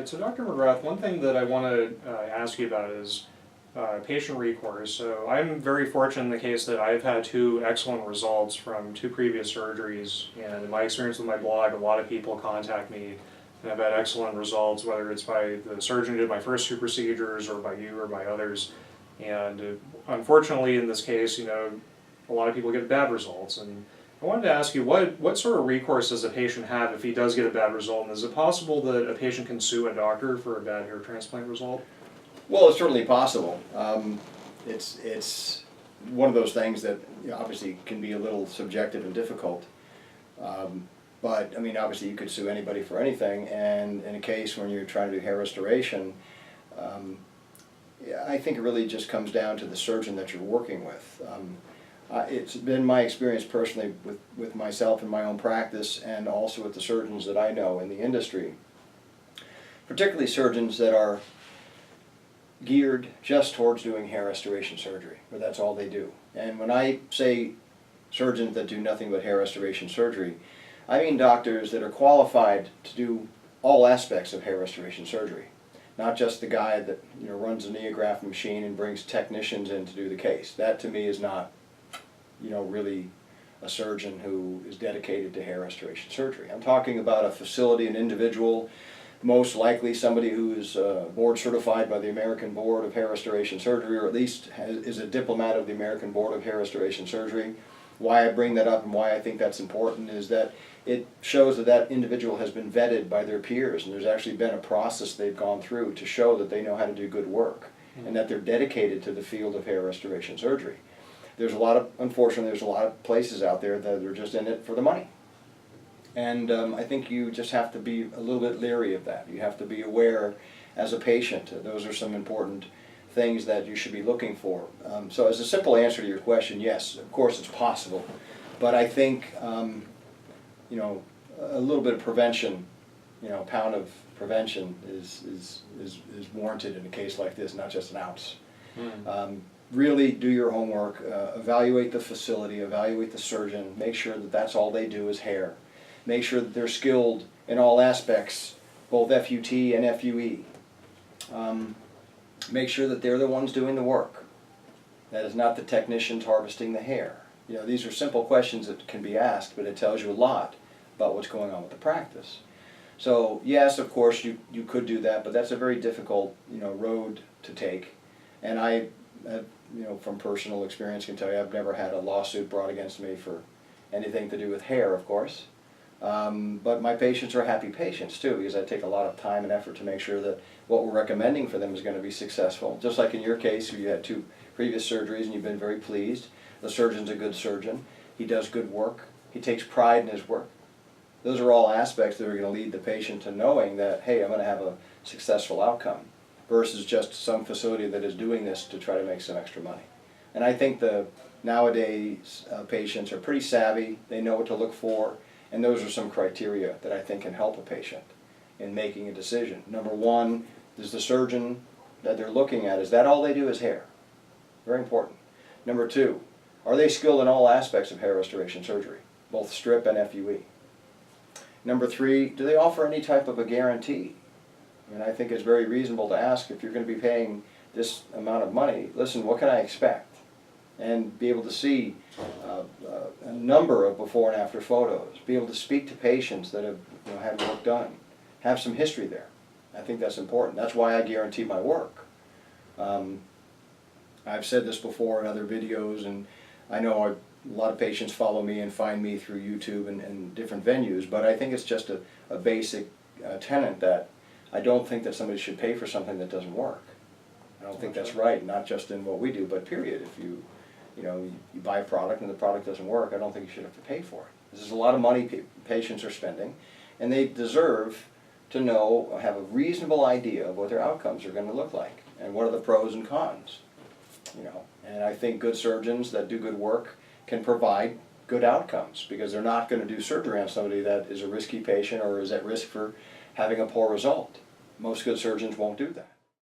Right, so Dr. McGrath, one thing that I want to ask you about is patient recourse. So I'm very fortunate in the case that I've had two excellent results from two previous surgeries, and in my experience with my blog, a lot of people contact me and I've had excellent results, whether it's by the surgeon who did my first two procedures or by you or by others. And unfortunately in this case, a lot of people get bad results. And I wanted to ask you, what sort of recourse does a patient have if he does get a bad result? And is it possible that a patient can sue a doctor for a bad hair transplant result? Well, it's certainly possible. It's one of those things that obviously can be a little subjective and difficult. But I mean, obviously you could sue anybody for anything, and in a case when you're trying to do hair restoration, I think it really just comes down to the surgeon that you're working with. It's been my experience personally with myself in my own practice, and also with the surgeons that I know in the industry, particularly surgeons that are geared just towards doing hair restoration surgery, where that's all they do. And when I say surgeons that do nothing but hair restoration surgery, I mean doctors that are qualified to do all aspects of hair restoration surgery, not just the guy that runs a McGrath machine and brings technicians in to do the case. That to me is not really a surgeon who is dedicated to hair restoration surgery. I'm talking about a facility, an individual, most likely somebody who is board certified by the American Board of Hair Restoration Surgery, or at least is a diplomat of the American Board of Hair Restoration Surgery. Why I bring that up and why I think that's important is that it shows that that individual has been vetted by their peers, and there's actually been a process they've gone through to show that they know how to do good work, and that they're dedicated to the field of hair restoration surgery. Unfortunately, there's a lot of places out there that are just in it for the money. And I think you just have to be a little bit leery of that. You have to be aware as a patient. Those are some important things that you should be looking for. So as a simple answer to your question, yes, of course it's possible. But I think a little bit of prevention, a pound of prevention is warranted in a case like this, not just an ounce. Really do your homework, evaluate the facility, evaluate the surgeon, make sure that that's all they do is hair. Make sure that they're skilled in all aspects, both FUT and FUE. Make sure that they're the ones doing the work. That is not the technicians harvesting the hair. These are simple questions that can be asked, but it tells you a lot about what's going on with the practice. So yes, of course you could do that, but that's a very difficult road to take. And I from personal experience can tell you I've never had a lawsuit brought against me for anything to do with hair, of course. But my patients are happy patients too, because I take a lot of time and effort to make sure that what we're recommending for them is going to be successful. Just like in your case, where you had two previous surgeries and you've been very pleased. The surgeon's a good surgeon. He does good work. He takes pride in his work. Those are all aspects that are going to lead the patient to knowing that, hey, I'm going to have a successful outcome, versus just some facility that is doing this to try to make some extra money. And I think nowadays patients are pretty savvy. They know what to look for. And those are some criteria that I think can help a patient in making a decision. Number one, does the surgeon that they're looking at, is that all they do is hair? Very important. Number two, are they skilled in all aspects of hair restoration surgery, both strip and FUE? Number three, do they offer any type of a guarantee? And I think it's very reasonable to ask, if you're going to be paying this amount of money, listen, what can I expect? And be able to see a number of before and after photos, be able to speak to patients that have had work done, have some history there. I think that's important. That's why I guarantee my work. I've said this before in other videos, and I know a lot of patients follow me and find me through YouTube and different venues, but I think it's just a basic tenet that I don't think that somebody should pay for something that doesn't work. I don't think that's right, not just in what we do, but period. If you buy a product and the product doesn't work, I don't think you should have to pay for it. This is a lot of money patients are spending, and they deserve to have a reasonable idea of what their outcomes are going to look like, and what are the pros and cons. And I think good surgeons that do good work can provide good outcomes, because they're not going to do surgery on somebody that is a risky patient or is at risk for having a poor result. Most good surgeons won't do that.